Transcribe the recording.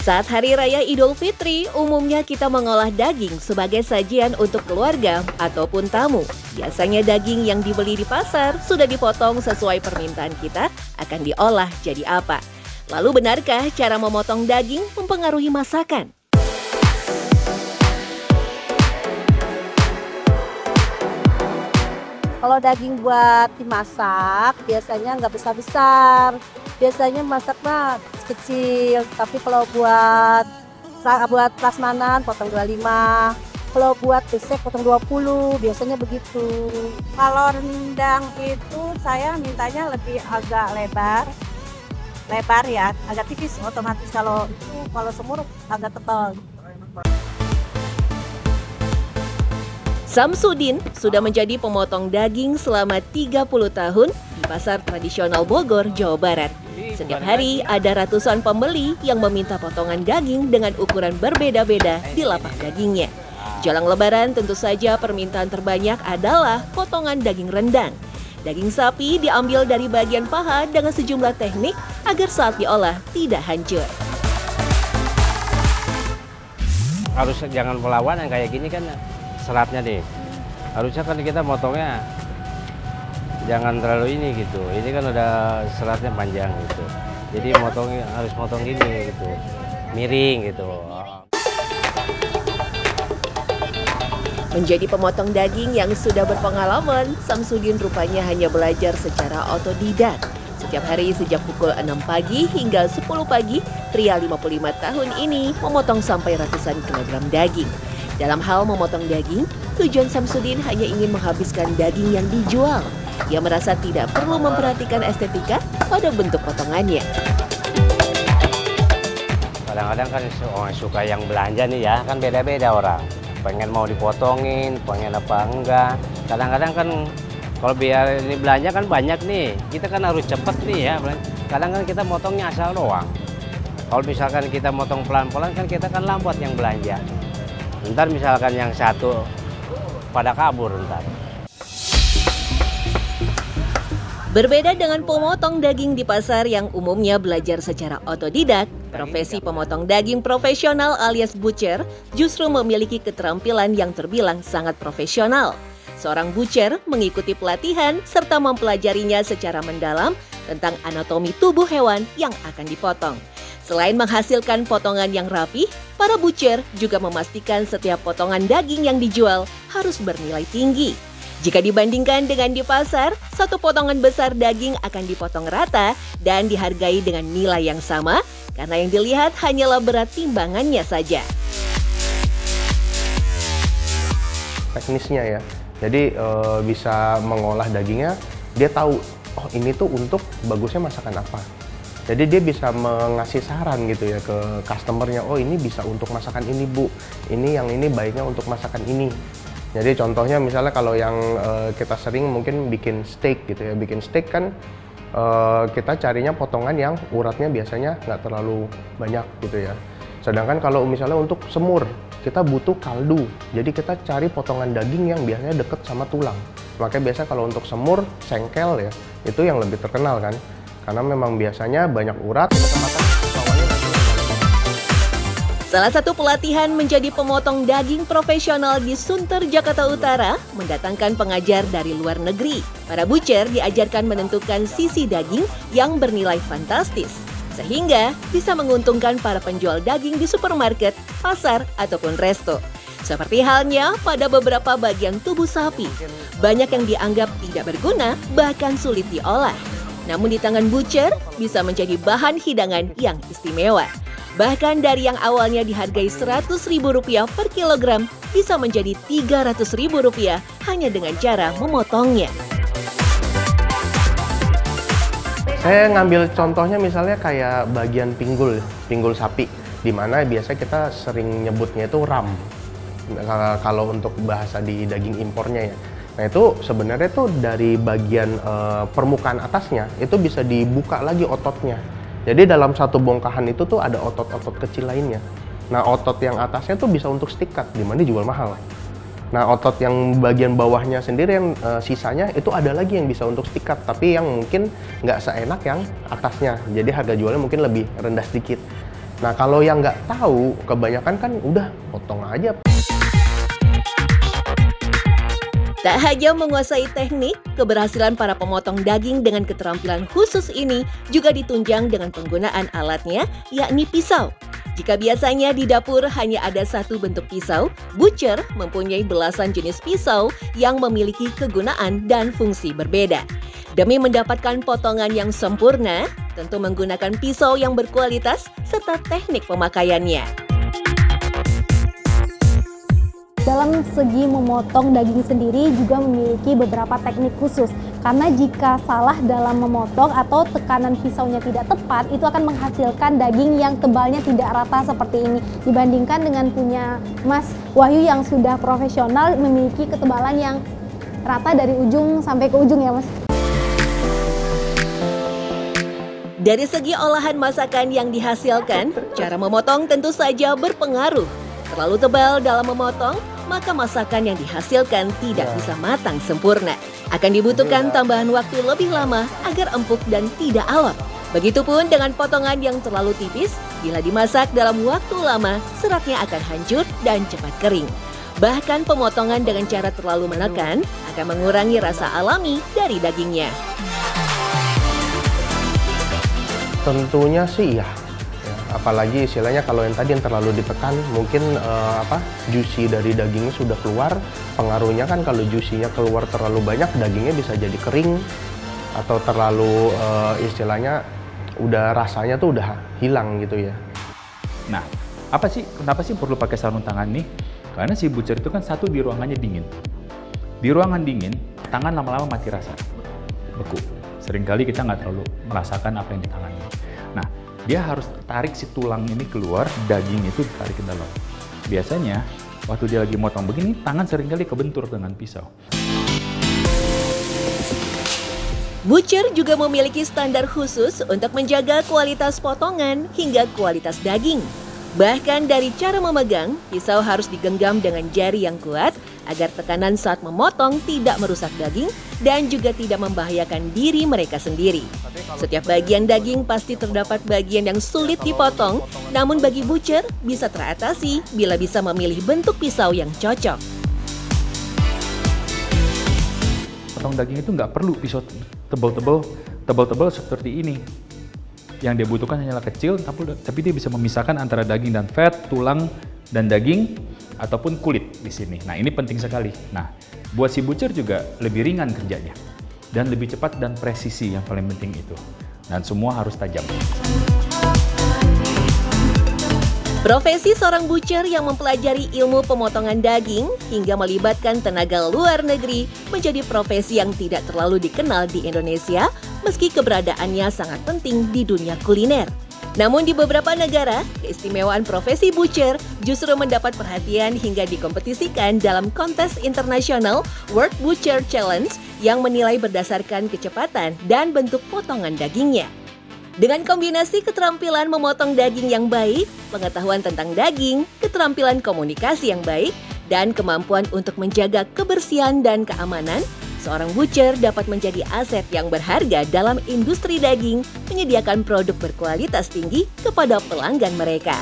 Saat Hari Raya Idul Fitri, umumnya kita mengolah daging sebagai sajian untuk keluarga ataupun tamu. Biasanya daging yang dibeli di pasar sudah dipotong sesuai permintaan kita akan diolah jadi apa. Lalu benarkah cara memotong daging mempengaruhi masakan? Kalau daging buat dimasak, biasanya nggak besar-besar. Biasanya masaknya kecil, tapi kalau buat prasmanan potong 25. Kalau buat besek potong 20, biasanya begitu. Kalau rendang itu saya mintanya lebih agak lebar. Lebar ya, agak tipis otomatis. Kalau semur agak tebal. Samsudin sudah menjadi pemotong daging selama 30 tahun di pasar tradisional Bogor, Jawa Barat. Setiap hari ada ratusan pembeli yang meminta potongan daging dengan ukuran berbeda-beda di lapak dagingnya. Jelang Lebaran tentu saja permintaan terbanyak adalah potongan daging rendang. Daging sapi diambil dari bagian paha dengan sejumlah teknik agar saat diolah tidak hancur. Harus jangan melawan yang kayak gini kan seratnya deh. Harusnya kan kita motongnya jangan terlalu ini gitu. Ini kan udah seratnya panjang gitu. Jadi motongnya harus motong gini gitu. Miring gitu. Menjadi pemotong daging yang sudah berpengalaman, Samsudin rupanya hanya belajar secara otodidak. Setiap hari sejak pukul 6 pagi hingga 10 pagi, pria 55 tahun ini memotong sampai ratusan kilogram daging. Dalam hal memotong daging, tujuan Samsudin hanya ingin menghabiskan daging yang dijual. Ia merasa tidak perlu memperhatikan estetika pada bentuk potongannya. Kadang-kadang kan suka yang belanja nih ya, kan beda-beda orang. Pengen mau dipotongin, pengen apa enggak. Kadang-kadang kan kalau biar ini belanja kan banyak nih, kita kan harus cepet nih ya. Kadang kan kita motongnya asal doang. Kalau misalkan kita motong pelan-pelan kan kita kan lambat yang belanja. Ntar misalkan yang satu pada kabur ntar. Berbeda dengan pemotong daging di pasar yang umumnya belajar secara otodidak, profesi pemotong daging profesional alias butcher justru memiliki keterampilan yang terbilang sangat profesional. Seorang butcher mengikuti pelatihan serta mempelajarinya secara mendalam tentang anatomi tubuh hewan yang akan dipotong. Selain menghasilkan potongan yang rapi, para butcher juga memastikan setiap potongan daging yang dijual harus bernilai tinggi. Jika dibandingkan dengan di pasar, satu potongan besar daging akan dipotong rata dan dihargai dengan nilai yang sama karena yang dilihat hanyalah berat timbangannya saja. Teknisnya ya, jadi bisa mengolah dagingnya, dia tahu, oh ini tuh untuk bagusnya masakan apa. Jadi dia bisa mengasih saran gitu ya ke customernya, oh ini bisa untuk masakan ini bu, ini yang ini baiknya untuk masakan ini. Jadi contohnya misalnya kalau yang kita sering mungkin bikin steak gitu ya, bikin steak kan kita carinya potongan yang uratnya biasanya nggak terlalu banyak gitu ya. Sedangkan kalau misalnya untuk semur, kita butuh kaldu, jadi kita cari potongan daging yang biasanya deket sama tulang. Makanya biasa kalau untuk semur, sengkel ya, itu yang lebih terkenal kan. Karena memang biasanya banyak urat. Salah satu pelatihan menjadi pemotong daging profesional di Sunter, Jakarta Utara mendatangkan pengajar dari luar negeri. Para butcher diajarkan menentukan sisi daging yang bernilai fantastis, sehingga bisa menguntungkan para penjual daging di supermarket, pasar, ataupun resto. Seperti halnya pada beberapa bagian tubuh sapi, banyak yang dianggap tidak berguna, bahkan sulit diolah. Namun di tangan butcher bisa menjadi bahan hidangan yang istimewa. Bahkan dari yang awalnya dihargai Rp100.000 per kilogram bisa menjadi Rp300.000 hanya dengan cara memotongnya. Saya ngambil contohnya misalnya kayak bagian pinggul sapi, di mana biasa kita sering nyebutnya itu ram. Kalau untuk bahasa di daging impornya ya. Nah itu sebenarnya tuh dari bagian permukaan atasnya itu bisa dibuka lagi ototnya. Jadi dalam satu bongkahan itu tuh ada otot-otot kecil lainnya. Nah otot yang atasnya tuh bisa untuk stick cut, dimana dijual mahal. Nah otot yang bagian bawahnya sendiri yang sisanya itu ada lagi yang bisa untuk stick cut, tapi yang mungkin nggak seenak yang atasnya. Jadi harga jualnya mungkin lebih rendah sedikit. Nah, kalau yang nggak tahu, kebanyakan kan udah potong aja. Tak hanya menguasai teknik, keberhasilan para pemotong daging dengan keterampilan khusus ini juga ditunjang dengan penggunaan alatnya, yakni pisau. Jika biasanya di dapur hanya ada satu bentuk pisau, butcher mempunyai belasan jenis pisau yang memiliki kegunaan dan fungsi berbeda. Demi mendapatkan potongan yang sempurna, tentu menggunakan pisau yang berkualitas serta teknik pemakaiannya. Dalam segi memotong daging sendiri juga memiliki beberapa teknik khusus. Karena jika salah dalam memotong atau tekanan pisaunya tidak tepat, itu akan menghasilkan daging yang tebalnya tidak rata seperti ini. Dibandingkan dengan punya Mas Wahyu yang sudah profesional memiliki ketebalan yang rata dari ujung sampai ke ujung ya Mas. Dari segi olahan masakan yang dihasilkan, cara memotong tentu saja berpengaruh. Terlalu tebal dalam memotong, maka masakan yang dihasilkan tidak bisa matang sempurna. Akan dibutuhkan tambahan waktu lebih lama agar empuk dan tidak alot. Begitupun dengan potongan yang terlalu tipis, bila dimasak dalam waktu lama, seratnya akan hancur dan cepat kering. Bahkan pemotongan dengan cara terlalu menekan akan mengurangi rasa alami dari dagingnya. Tentunya sih ya. Apalagi istilahnya kalau yang tadi yang terlalu ditekan, mungkin juicy dari dagingnya sudah keluar. Pengaruhnya kan kalau juicy-nya keluar terlalu banyak, dagingnya bisa jadi kering atau terlalu istilahnya udah rasanya tuh udah hilang gitu ya. Nah, kenapa sih perlu pakai sarung tangan nih? Karena si butcher itu kan satu di ruangannya dingin. Di ruangan dingin, tangan lama-lama mati rasa, beku. Seringkali kita nggak terlalu merasakan apa yang di tangannya. Nah, dia harus tarik si tulang ini keluar, daging itu ditarik ke dalam. Biasanya, waktu dia lagi motong begini, tangan seringkali kebentur dengan pisau. Butcher juga memiliki standar khusus untuk menjaga kualitas potongan hingga kualitas daging. Bahkan dari cara memegang, pisau harus digenggam dengan jari yang kuat agar tekanan saat memotong tidak merusak daging dan juga tidak membahayakan diri mereka sendiri. Setiap bagian daging pasti terdapat bagian yang sulit dipotong, namun bagi butcher bisa teratasi bila bisa memilih bentuk pisau yang cocok. Potong daging itu nggak perlu pisau tebal-tebal seperti ini. Yang dia butuhkan hanyalah kecil, tapi dia bisa memisahkan antara daging dan fat, tulang dan daging, ataupun kulit di sini. Nah, ini penting sekali. Nah, buat si butcher juga lebih ringan kerjanya. Dan lebih cepat dan presisi yang paling penting itu. Dan semua harus tajam. Profesi seorang butcher yang mempelajari ilmu pemotongan daging hingga melibatkan tenaga luar negeri menjadi profesi yang tidak terlalu dikenal di Indonesia, meski keberadaannya sangat penting di dunia kuliner. Namun di beberapa negara, keistimewaan profesi butcher justru mendapat perhatian hingga dikompetisikan dalam kontes internasional World Butcher Challenge yang menilai berdasarkan kecepatan dan bentuk potongan dagingnya. Dengan kombinasi keterampilan memotong daging yang baik, pengetahuan tentang daging, keterampilan komunikasi yang baik, dan kemampuan untuk menjaga kebersihan dan keamanan, seorang butcher dapat menjadi aset yang berharga dalam industri daging, menyediakan produk berkualitas tinggi kepada pelanggan mereka.